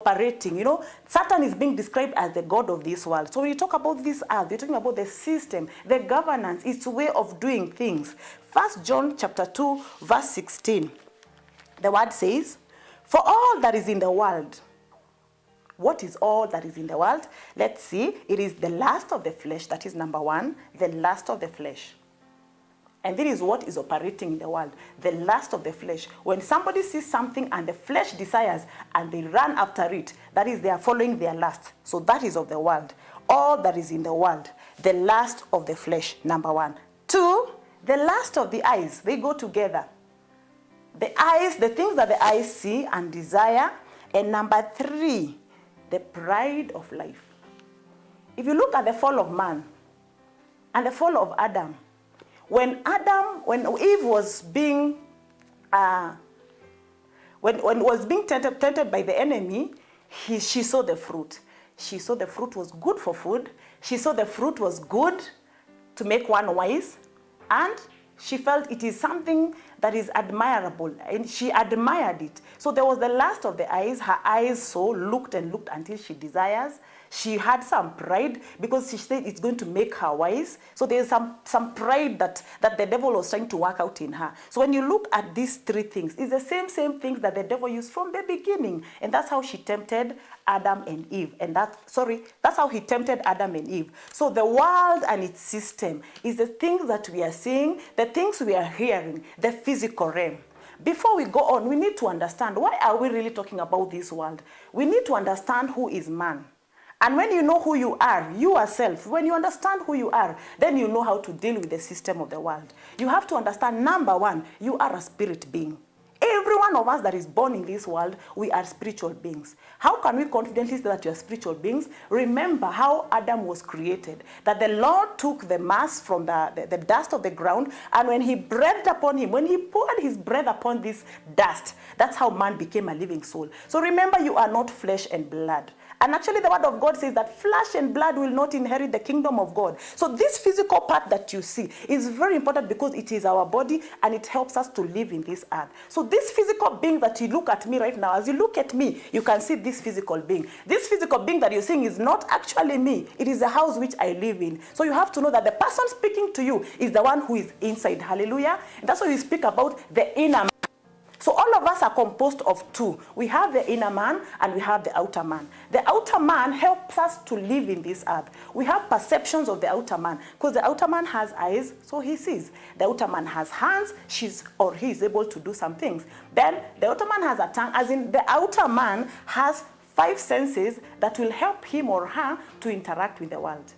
operating. You know, Satan is being described as the god of this world. So when you talk about this earth, you're talking about the system, the governance, its way of doing things. 1 John chapter 2, verse 16. The word says, for all that is in the world. What is all that is in the world? Let's see. It is the lust of the flesh. That is number one, the lust of the flesh. And this is what is operating in the world, the lust of the flesh. When somebody sees something and the flesh desires and they run after it, that is, they are following their lust. So that is of the world. All that is in the world, the lust of the flesh, number one. Two, the lust of the eyes. They go together. The eyes, the things that the eyes see and desire. And number three, the pride of life. If you look at the fall of man and the fall of Adam, when Eve was being, when was being tempted by the enemy, she saw the fruit. She saw the fruit was good for food. She saw the fruit was good to make one wise. And she felt it is something that is admirable. And she admired it. So there was the lust of the eyes. Her eyes saw, looked and looked until she desires. She had some pride because she said it's going to make her wise. So there's some pride that the devil was trying to work out in her. So when you look at these three things, it's the same things that the devil used from the beginning. And that's how she tempted Adam and Eve. And that's how he tempted Adam and Eve. So the world and its system is the things that we are seeing, the things we are hearing, the physical realm. Before we go on, we need to understand, why are we really talking about this world? We need to understand who is man. And when you know who you are, you yourself, when you understand who you are, then you know how to deal with the system of the world. You have to understand, number one, you are a spirit being. Every one of us that is born in this world, we are spiritual beings. How can we confidently say that you are spiritual beings? Remember how Adam was created, that the Lord took the mass from the dust of the ground, and when he breathed upon him, when he poured his breath upon this dust, that's how man became a living soul. So remember, you are not flesh and blood. And actually the word of God says that flesh and blood will not inherit the kingdom of God. So this physical part that you see is very important because it is our body and it helps us to live in this earth. So this physical being that you look at me right now, as you look at me, you can see this physical being. This physical being that you're seeing is not actually me. It is the house which I live in. So you have to know that the person speaking to you is the one who is inside. Hallelujah. And that's why we speak about the inner man. So all of us are composed of two. We have the inner man and we have the outer man. The outer man helps us to live in this earth. We have perceptions of the outer man because the outer man has eyes, so he sees. The outer man has hands, he is able to do some things. Then the outer man has a tongue, as in the outer man has 5 senses that will help him or her to interact with the world.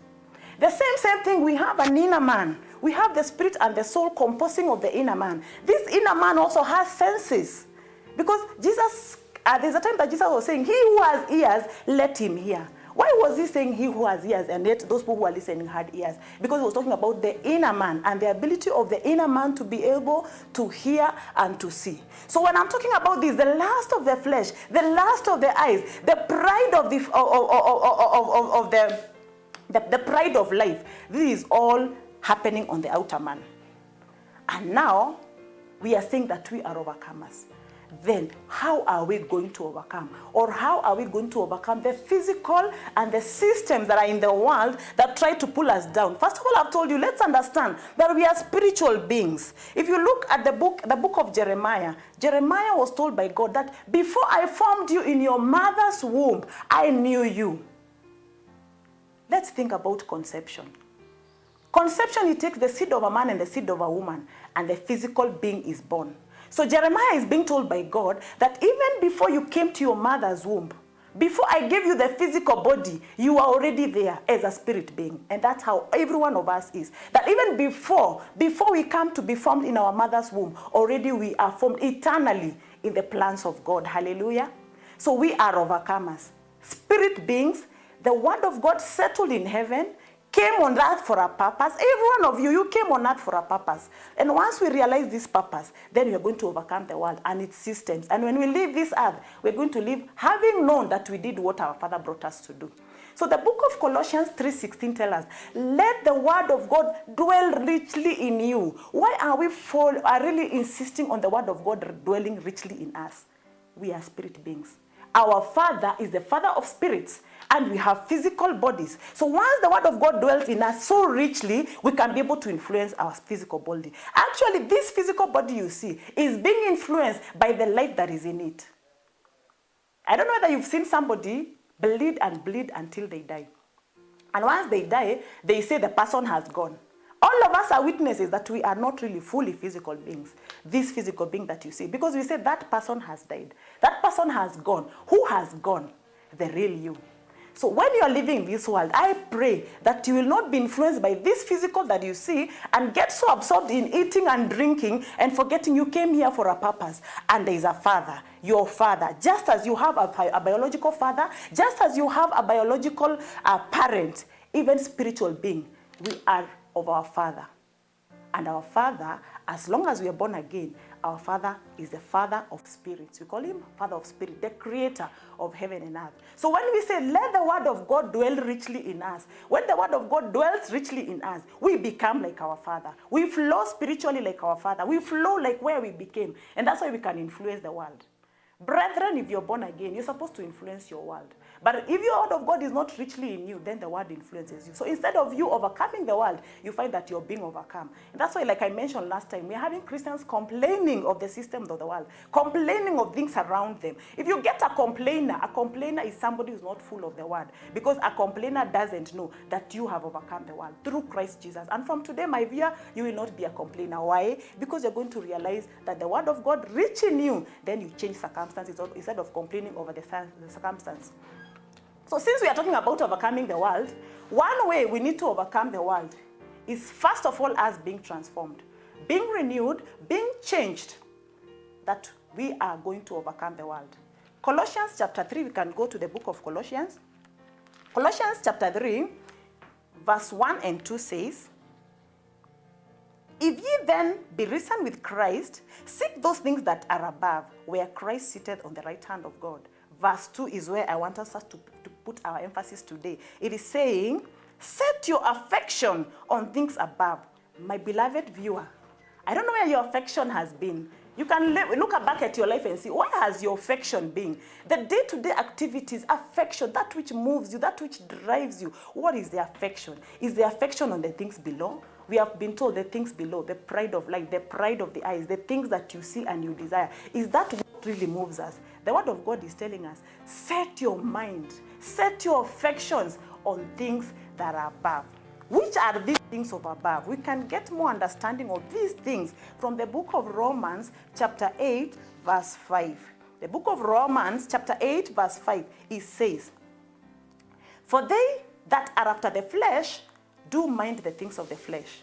The same thing, we have an inner man. We have the spirit and the soul composing of the inner man. This inner man also has senses. Because Jesus, there's a time that Jesus was saying, he who has ears, let him hear. Why was he saying he who has ears and yet those people who are listening had ears? Because he was talking about the inner man and the ability of the inner man to be able to hear and to see. So when I'm talking about this, the lust of the flesh, the lust of the eyes, the pride of the pride of life, this is all happening on the outer man. And now we are saying that we are overcomers. Then how are we going to overcome? Or how are we going to overcome the physical and the systems that are in the world that try to pull us down? First of all, I've told you, let's understand that we are spiritual beings. If you look at the book of Jeremiah, Jeremiah was told by God that before I formed you in your mother's womb, I knew you. Let's think about conception. Conception, it takes the seed of a man and the seed of a woman, and the physical being is born. So Jeremiah is being told by God that even before you came to your mother's womb, before I gave you the physical body, you are already there as a spirit being. And that's how every one of us is. That even before we come to be formed in our mother's womb, already we are formed eternally in the plans of God. Hallelujah. So we are overcomers. Spirit beings. The word of God settled in heaven, came on earth for a purpose. Every one of you came on earth for a purpose. And once we realize this purpose, then we are going to overcome the world and its systems. And when we leave this earth, we're going to live having known that we did what our Father brought us to do. So the book of Colossians 3:16 tells us, let the word of God dwell richly in you. Why are we really insisting on the word of God dwelling richly in us? We are spirit beings. Our Father is the Father of spirits, and we have physical bodies. So once the word of God dwells in us so richly, we can be able to influence our physical body. Actually, this physical body you see is being influenced by the life that is in it. I don't know whether you've seen somebody bleed and bleed until they die. And once they die, they say the person has gone. All of us are witnesses that we are not really fully physical beings. This physical being that you see. Because we say that person has died. That person has gone. Who has gone? The real you. So when you are living in this world, I pray that you will not be influenced by this physical that you see and get so absorbed in eating and drinking and forgetting you came here for a purpose. And there is a father, your father. Just as you have a biological father, just as you have a biological parent, even spiritual being, we are of our Father. And our Father, as long as we are born again, our Father is the Father of spirits. We call him Father of spirit, the creator of heaven and earth. So when we say, let the word of God dwell richly in us, when the word of God dwells richly in us, we become like our Father. We flow spiritually like our Father. We flow like where we became. And that's why we can influence the world. Brethren, if you're born again, you're supposed to influence your world. But if your word of God is not richly in you, then the world influences you. So instead of you overcoming the world, you find that you're being overcome. And that's why, like I mentioned last time, we're having Christians complaining of the systems of the world, complaining of things around them. If you get a complainer is somebody who's not full of the word. Because a complainer doesn't know that you have overcome the world through Christ Jesus. And from today, my dear, you will not be a complainer. Why? Because you're going to realize that the word of God rich in you, then you change circumstances instead of complaining over the circumstance. So since we are talking about overcoming the world, one way we need to overcome the world is first of all us being transformed, being renewed, being changed, that we are going to overcome the world. Colossians chapter 3, we can go to the book of Colossians. Colossians chapter 3, verse 1 and 2 says, if ye then be risen with Christ, seek those things that are above, where Christ sitteth on the right hand of God. Verse 2 is where I want us to put our emphasis today. It is saying, set your affection on things above. My beloved viewer, I don't know where your affection has been. You can look back at your life and see, where has your affection been? The day-to-day activities, affection, that which moves you, that which drives you. What is the affection? Is the affection on the things below? We have been told the things below, the pride of life, the pride of the eyes, the things that you see and you desire. Is that what really moves us? The word of God is telling us, set your mind, set your affections on things that are above. Which are these things of above? We can get more understanding of these things from the book of Romans chapter 8 verse 5. The book of Romans chapter 8 verse 5, it says, for they that are after the flesh do mind the things of the flesh.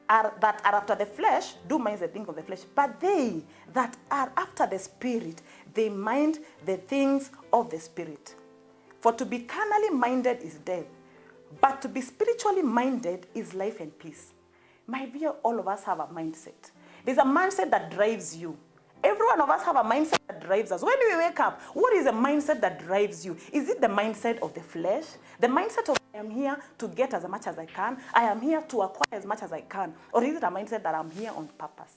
That are after the flesh do mind the things of the flesh. But they that are after the Spirit, they mind the things of the Spirit. For to be carnally minded is death, but to be spiritually minded is life and peace. My dear, all of us have a mindset. There's a mindset that drives you. Every one of us have a mindset that drives us. When we wake up, what is a mindset that drives you? Is it the mindset of the flesh? The mindset of I am here to get as much as I can. I am here to acquire as much as I can. Or is it a mindset that I'm here on purpose?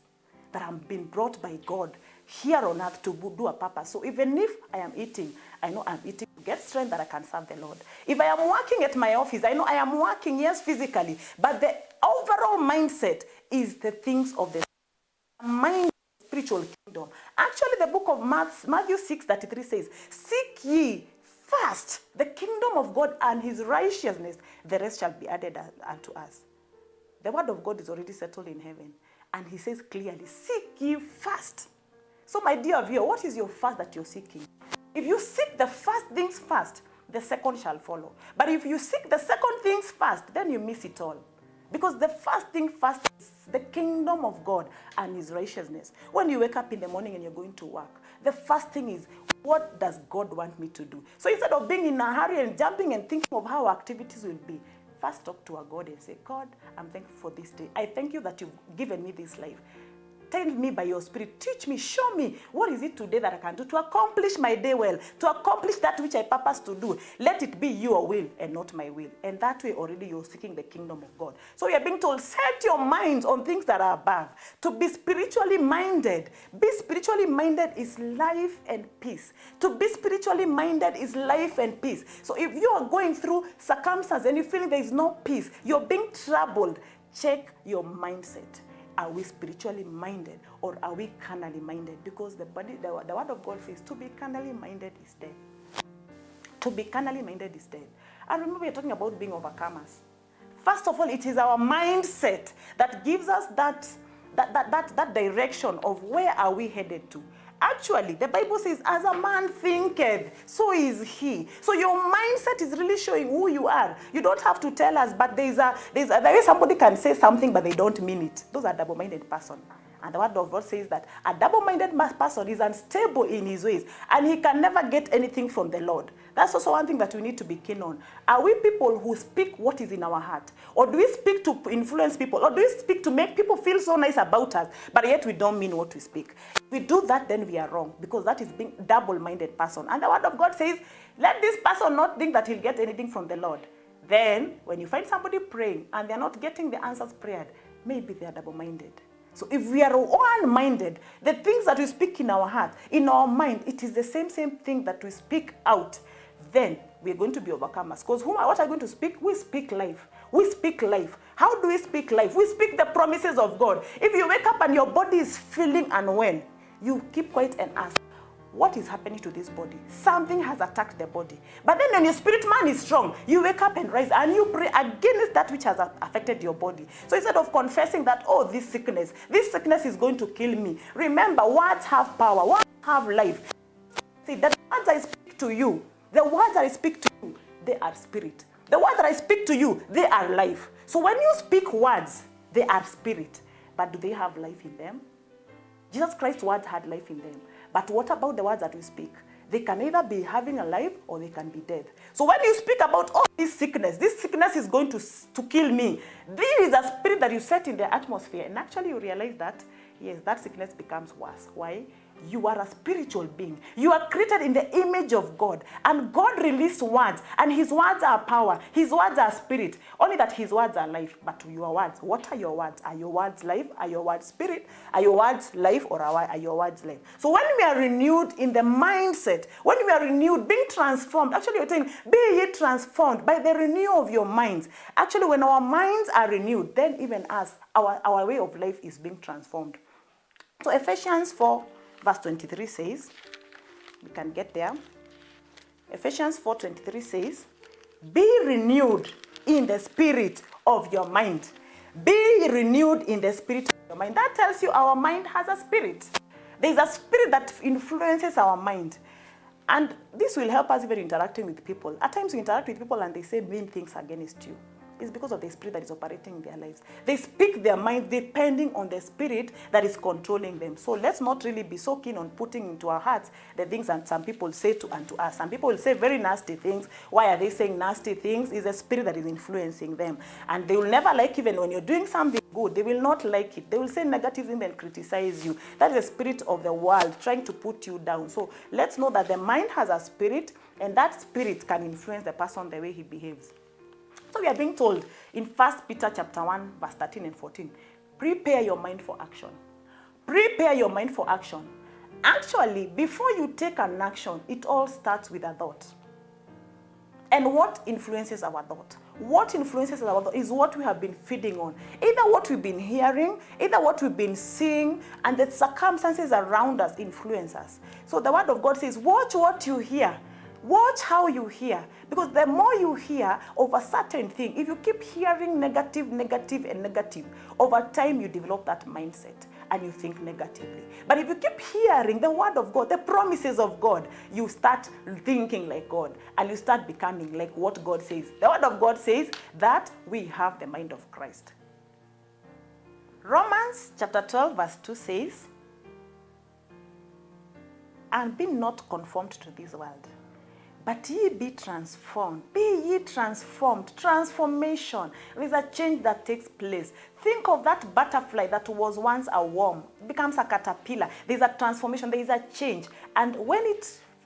That I'm being brought by God here on earth to do a purpose. So even if I am eating, I know I'm eating to get strength that I can serve the Lord. If I am working at my office, I know I am working, yes, physically. But the overall mindset is the things of the mind. Spiritual kingdom. Actually, the book of Matthew 6:33 says, seek ye first the kingdom of God and his righteousness, the rest shall be added unto us. The word of God is already settled in heaven. And he says clearly, seek ye first. So my dear viewer, what is your first that you're seeking? If you seek the first things first, the second shall follow. But if you seek the second things first, then you miss it all. Because the first thing first is the kingdom of God and his righteousness. When you wake up in the morning and you're going to work, the first thing is, what does God want me to do? So instead of being in a hurry and jumping and thinking of how activities will be, first talk to our God and say, God, I'm thankful for this day. I thank you that you've given me this life. tell me by your Spirit, teach me, show me, what is it today that I can do to accomplish my day well, to accomplish that which I purpose to do. Let it be your will and not my will. And that way already you're seeking the kingdom of God. So we are being told, set your minds on things that are above, to be spiritually minded. Be spiritually minded is life and peace. To be spiritually minded is life and peace. So if you are going through circumstances and you feel there is no peace, you're being troubled, check your mindset. Are we spiritually minded or are we carnally minded? Because the word of God says to be carnally minded is dead. To be carnally minded is dead. And remember, we're talking about being overcomers. First of all, it is our mindset that gives us that direction of where are we headed to. Actually, the Bible says, as a man thinketh, so is he. So your mindset is really showing who you are. You don't have to tell us, but there is somebody can say something, but they don't mean it. Those are double-minded person. And the word of God says that a double-minded person is unstable in his ways, and he can never get anything from the Lord. That's also one thing that we need to be keen on. Are we people who speak what is in our heart? Or do we speak to influence people? Or do we speak to make people feel so nice about us, but yet we don't mean what we speak? If we do that, then we are wrong, because that is being double-minded person. And the word of God says, let this person not think that he'll get anything from the Lord. Then, when you find somebody praying and they're not getting the answers prayed, maybe they are double-minded. So if we are one-minded, the things that we speak in our heart, in our mind, it is the same thing that we speak out, then we're going to be overcomers. Because what are we going to speak? We speak life. We speak life. How do we speak life? We speak the promises of God. If you wake up and your body is feeling unwell, you keep quiet and ask, what is happening to this body? Something has attacked the body. But then when your spirit man is strong, you wake up and rise and you pray against that which has affected your body. So instead of confessing that, oh, this sickness is going to kill me. Remember, words have power. Words have life. See, the words I speak to you, they are spirit. The words that I speak to you, they are life. So when you speak words, they are spirit. But do they have life in them? Jesus Christ's words had life in them. But what about the words that we speak? They can either be having a life or they can be dead. So when you speak about, oh, this sickness is going to kill me. This is a spirit that you set in the atmosphere. And actually you realize that, yes, that sickness becomes worse. Why? You are a spiritual being. You are created in the image of God. And God released words. And his words are power. His words are spirit. Only that his words are life. But your words, what are your words? Are your words life? Are your words spirit? Are your words life or are your words life? So when we are renewed in the mindset, when we are renewed, being transformed, actually you're saying, be ye transformed by the renewal of your minds. Actually, when our minds are renewed, then even us, our way of life is being transformed. So Ephesians 4 verse 23 says, we can get there. Ephesians 4:23 says, be renewed in the spirit of your mind. Be renewed in the spirit of your mind. That tells you our mind has a spirit. There's a spirit that influences our mind. And this will help us even interacting with people. At times we interact with people and they say mean things against you. It's because of the spirit that is operating in their lives. They speak their mind depending on the spirit that is controlling them. So let's not really be so keen on putting into our hearts the things that some people say unto us. Some people will say very nasty things. Why are they saying nasty things? It's a spirit that is influencing them. And they will never like, even when you're doing something good, they will not like it. They will say negative things and criticize you. That is the spirit of the world trying to put you down. So let's know that the mind has a spirit, and that spirit can influence the person the way he behaves. So we are being told in 1 Peter chapter 1, verse 13 and 14, prepare your mind for action. Prepare your mind for action. Actually, before you take an action, it all starts with a thought. And what influences our thought? What influences our thought is what we have been feeding on. Either what we've been hearing, either what we've been seeing, and the circumstances around us influence us. So the word of God says, watch what you hear. Watch how you hear, because the more you hear of a certain thing, if you keep hearing negative, over time you develop that mindset and you think negatively. But if you keep hearing the word of God, the promises of God, you start thinking like God and you start becoming like what God says. The word of God says that we have the mind of Christ. Romans chapter 12 verse 2 says, and be not conformed to this world, But ye be transformed. Be ye transformed. Transformation. There's a change that takes place. Think of that butterfly that was once a worm, becomes a caterpillar. There's a transformation. There is a change. And when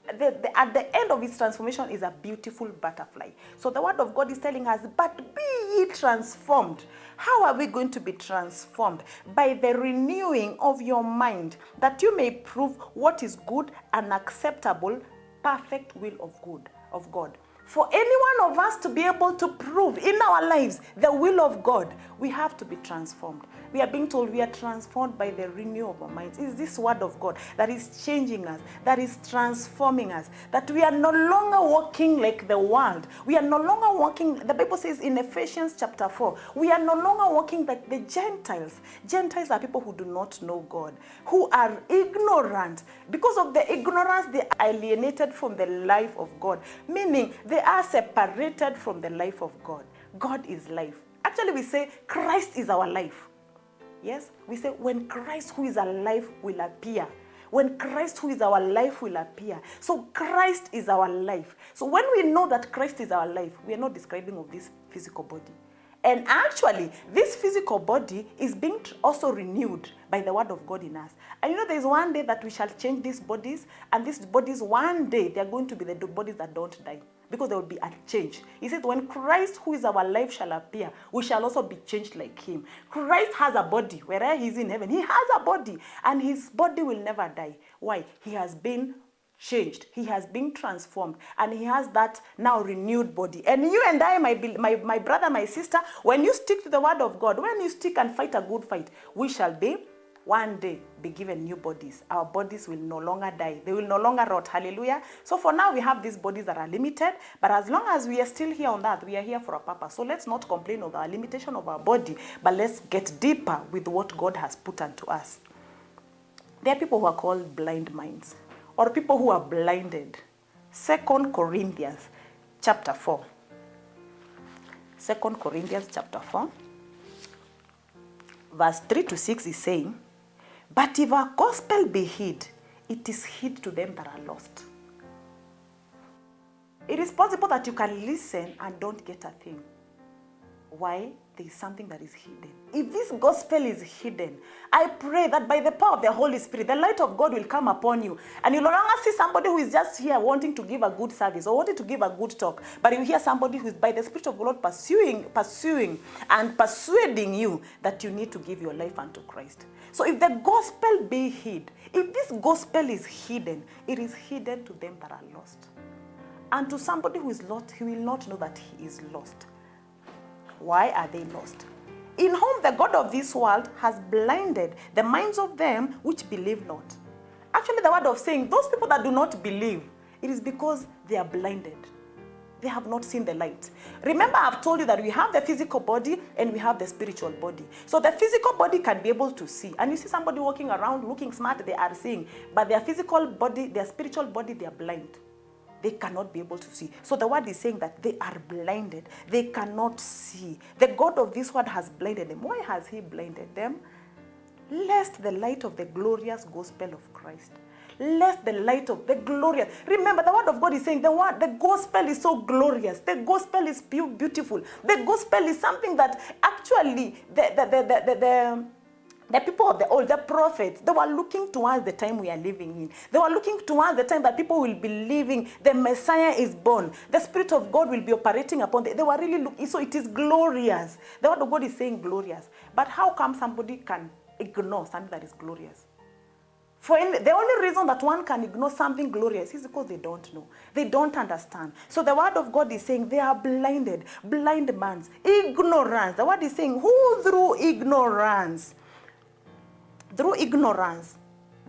at the end of its transformation is a beautiful butterfly. So the word of God is telling us, but be ye transformed. How are we going to be transformed? By the renewing of your mind, that you may prove what is good and acceptable, perfect will of God. For any one of us to be able to prove in our lives the will of God, we have to be transformed. We are being told we are transformed by the renewal of our minds. It's this word of God that is changing us, that is transforming us, that we are no longer walking like the world. We are no longer walking, the Bible says in Ephesians chapter 4, we are no longer walking like the Gentiles. Gentiles are people who do not know God, who are ignorant. Because of the ignorance, they are alienated from the life of God, meaning they are separated from the life of God. God is life. Actually, we say Christ is our life. Yes, we say when Christ who is our life will appear. When Christ who is our life will appear. So Christ is our life. So when we know that Christ is our life, we are not describing of this physical body. And actually, this physical body is being also renewed by the word of God in us. And you know, there's one day that we shall change these bodies, and these bodies one day, they're going to be the bodies that don't die, because there will be a change. He said, when Christ, who is our life, shall appear, we shall also be changed like him. Christ has a body. Wherever he's in heaven, he has a body, and his body will never die. Why? He has been changed. He has been transformed, and he has that now renewed body. And you and I, my brother, my sister, when you stick to the word of God, when you stick and fight a good fight, we shall be one day be given new bodies. Our bodies will no longer die. They will no longer rot. Hallelujah. So for now, we have these bodies that are limited, but as long as we are still here on earth, we are here for a purpose. So let's not complain of our limitation of our body, but let's get deeper with what God has put unto us. There are people who are called blind minds, or people who are blinded. 2 Corinthians chapter 4. 2 Corinthians chapter 4. Verse 3 to 6 is saying, but if our gospel be hid, it is hid to them that are lost. It is possible that you can listen and don't get a thing. Why? There is something that is hidden. If this gospel is hidden, I pray that by the power of the Holy Spirit, the light of God will come upon you. And you'll no longer see somebody who is just here wanting to give a good service or wanting to give a good talk. But you hear somebody who is by the Spirit of God pursuing and persuading you that you need to give your life unto Christ. So if the gospel be hid, if this gospel is hidden, it is hidden to them that are lost. And to somebody who is lost, he will not know that he is lost. Why are they lost? In whom the God of this world has blinded the minds of them which believe not. Actually, the word of saying, those people that do not believe, it is because they are blinded. They have not seen the light. Remember, I've told you that we have the physical body and we have the spiritual body. So the physical body can be able to see. And you see somebody walking around looking smart, they are seeing. But their physical body, their spiritual body, they are blind. They cannot be able to see. So the word is saying that they are blinded. They cannot see. The God of this world has blinded them. Why has he blinded them? Lest the light of the glorious gospel of Christ. Lest the light of the glorious. Remember, the word of God is saying the gospel is so glorious. The gospel is beautiful. The gospel is something that actually the people of the old, the prophets, they were looking towards the time we are living in. They were looking towards the time that people will be living. The Messiah is born. The Spirit of God will be operating upon them. They were really looking. So it is glorious. The word of God is saying glorious. But how come somebody can ignore something that is glorious? The only reason that one can ignore something glorious is because they don't know. They don't understand. So the word of God is saying they are blinded. Blind man's ignorance. The word is saying who through ignorance,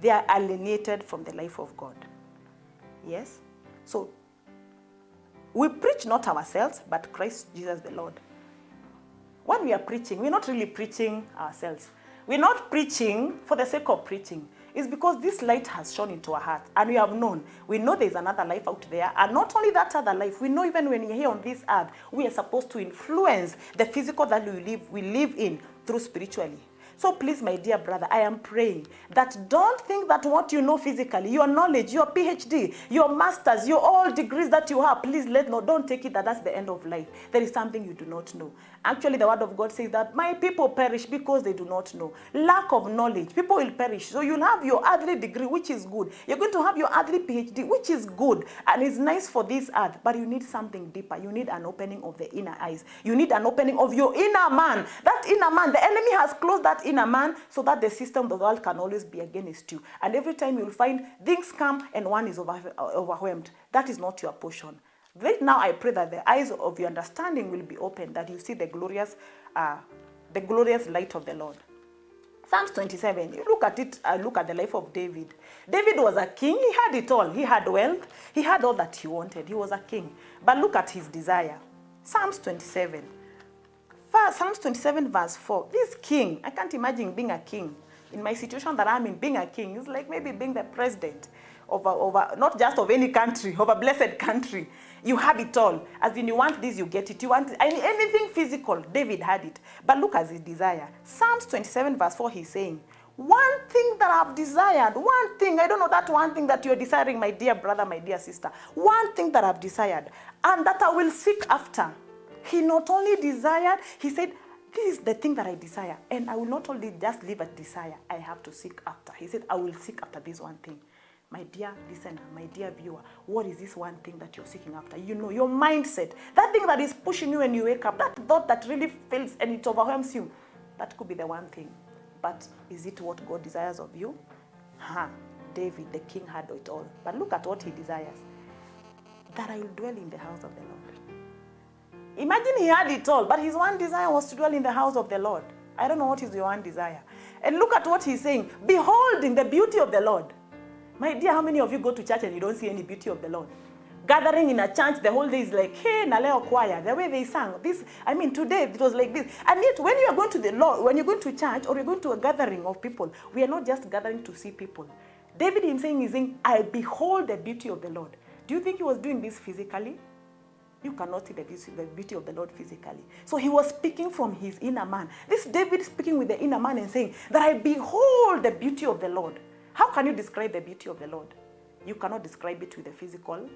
they are alienated from the life of God. Yes? So, we preach not ourselves, but Christ Jesus the Lord. When we are preaching, we're not really preaching ourselves. We're not preaching for the sake of preaching. It's because this light has shone into our hearts, and we have known. We know there's another life out there, and not only that other life, we know even when we're here on this earth, we are supposed to influence the physical that we live in through spiritually. So please, my dear brother, I am praying that don't think that what you know physically, your knowledge, your PhD, your masters, your all degrees that you have, please don't take it that that's the end of life. There is something you do not know. Actually, the word of God says that my people perish because they do not know. Lack of knowledge, people will perish. So you'll have your earthly degree, which is good. You're going to have your earthly PhD, which is good. And it's nice for this earth, but you need something deeper. You need an opening of the inner eyes. You need an opening of your inner man. That inner man, the enemy has closed that inner man so that the system of the world can always be against you. And every time you'll find things come and one is overwhelmed. That is not your portion. Right now, I pray that the eyes of your understanding will be opened, that you see the glorious light of the Lord. Psalms 27, you look at it, look at the life of David. David was a king, he had it all. He had wealth, he had all that he wanted. He was a king. But look at his desire. Psalms 27. Psalms 27 verse 4. This king, I can't imagine being a king. In my situation that I'm in, being a king is like maybe being the president of not just of any country, of a blessed country. You have it all. As in, you want this, you get it. You want anything physical, David had it. But look at his desire. Psalms 27 verse 4, he's saying, one thing that I've desired, one thing, I don't know that one thing that you're desiring, my dear brother, my dear sister, one thing that I've desired, and that I will seek after. He not only desired, he said, this is the thing that I desire, and I will not only just live at desire, I have to seek after. He said, I will seek after this one thing. My dear listener, my dear viewer, what is this one thing that you're seeking after? You know, your mindset, that thing that is pushing you when you wake up, that thought that really fills and it overwhelms you, that could be the one thing. But is it what God desires of you? David, the king, had it all. But look at what he desires. That I will dwell in the house of the Lord. Imagine he had it all, but his one desire was to dwell in the house of the Lord. I don't know what is your one desire. And look at what he's saying. Beholding the beauty of the Lord. My dear, how many of you go to church and you don't see any beauty of the Lord? Gathering in a church, the whole day is like, hey, Naleo choir, the way they sang. Today it was like this. And yet, when you are going to the Lord, when you're going to church or you're going to a gathering of people, we are not just gathering to see people. David himself is saying, I behold the beauty of the Lord. Do you think he was doing this physically? You cannot see the beauty of the Lord physically. So he was speaking from his inner man. This David speaking with the inner man and saying that I behold the beauty of the Lord. How can you describe the beauty of the Lord? You cannot describe it with the physical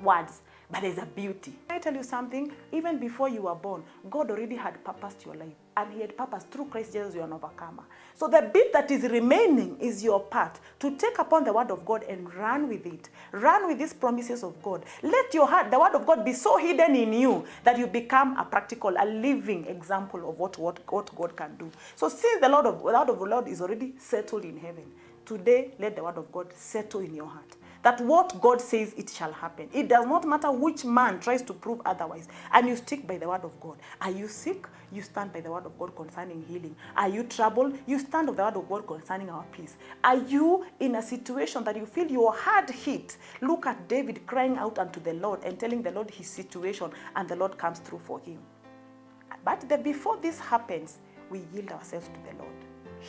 words, but there's a beauty. Can I tell you something? Even before you were born, God already had purposed your life. And he had purpose through Christ Jesus, you're an overcomer. So the bit that is remaining is your part to take upon the word of God and run with it. Run with these promises of God. Let your heart, the word of God, be so hidden in you that you become a practical, a living example of what God can do. So since the word of the Lord is already settled in heaven, today let the word of God settle in your heart. That what God says, it shall happen. It does not matter which man tries to prove otherwise. And you stick by the word of God. Are you sick? You stand by the word of God concerning healing. Are you troubled? You stand by the word of God concerning our peace. Are you in a situation that you feel you are hard hit? Look at David crying out unto the Lord and telling the Lord his situation, and the Lord comes through for him. But before this happens, we yield ourselves to the Lord.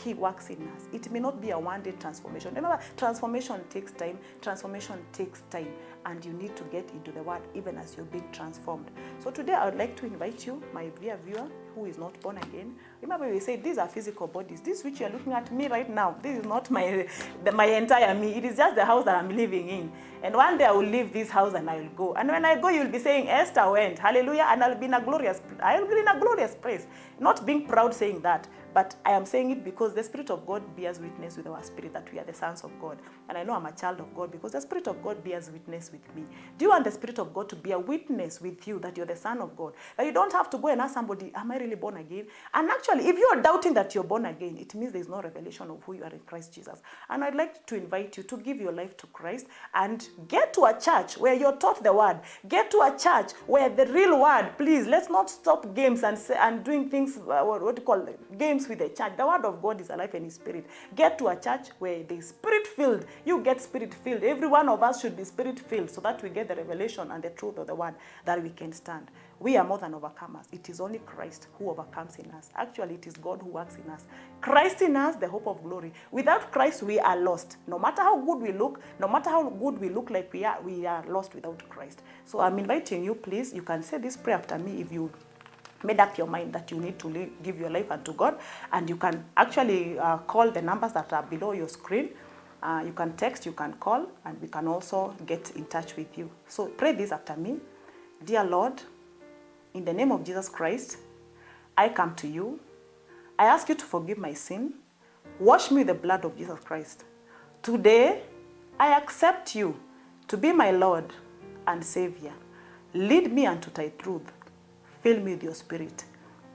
He works in us. It may not be a one-day transformation. Remember, transformation takes time. Transformation takes time. And you need to get into the word even as you're being transformed. So today I would like to invite you, my dear viewer, who is not born again. Remember, we say these are physical bodies. This which you're looking at me right now, this is not my entire me. It is just the house that I'm living in. And one day I will leave this house and I will go. And when I go, you'll be saying, Esther went. Hallelujah. And I'll be in a glorious place. Not being proud saying that. But I am saying it because the Spirit of God bears witness with our spirit that we are the sons of God. And I know I'm a child of God because the Spirit of God bears witness with me. Do you want the Spirit of God to bear witness with you that you're the son of God? That you don't have to go and ask somebody, am I really born again? And actually, if you're doubting that you're born again, it means there's no revelation of who you are in Christ Jesus. And I'd like to invite you to give your life to Christ and get to a church where you're taught the word. Get to a church where the real word, please, let's not stop games and doing things, what do you call it? Games with the church. The word of God is alive and is spirit. Get to a church where the spirit filled. You get spirit filled. Every one of us should be spirit filled so that we get the revelation and the truth of the word that we can stand. We are more than overcomers. It is only Christ who overcomes in us. Actually, it is God who works in us. Christ in us, the hope of glory. Without Christ, we are lost. No matter how good we look, no matter how good we look like we are lost without Christ. So I'm inviting you, please. You can say this prayer after me if you made up your mind that you need to give your life unto God, and you can actually call the numbers that are below your screen. You can text, you can call, and we can also get in touch with you. So pray this after me. Dear Lord, in the name of Jesus Christ, I come to you. I ask you to forgive my sin. Wash me with the blood of Jesus Christ. Today, I accept you to be my Lord and Savior. Lead me unto thy truth. Fill me with your spirit.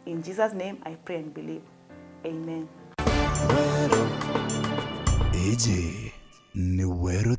In Jesus' name I pray and believe. Amen. Meru.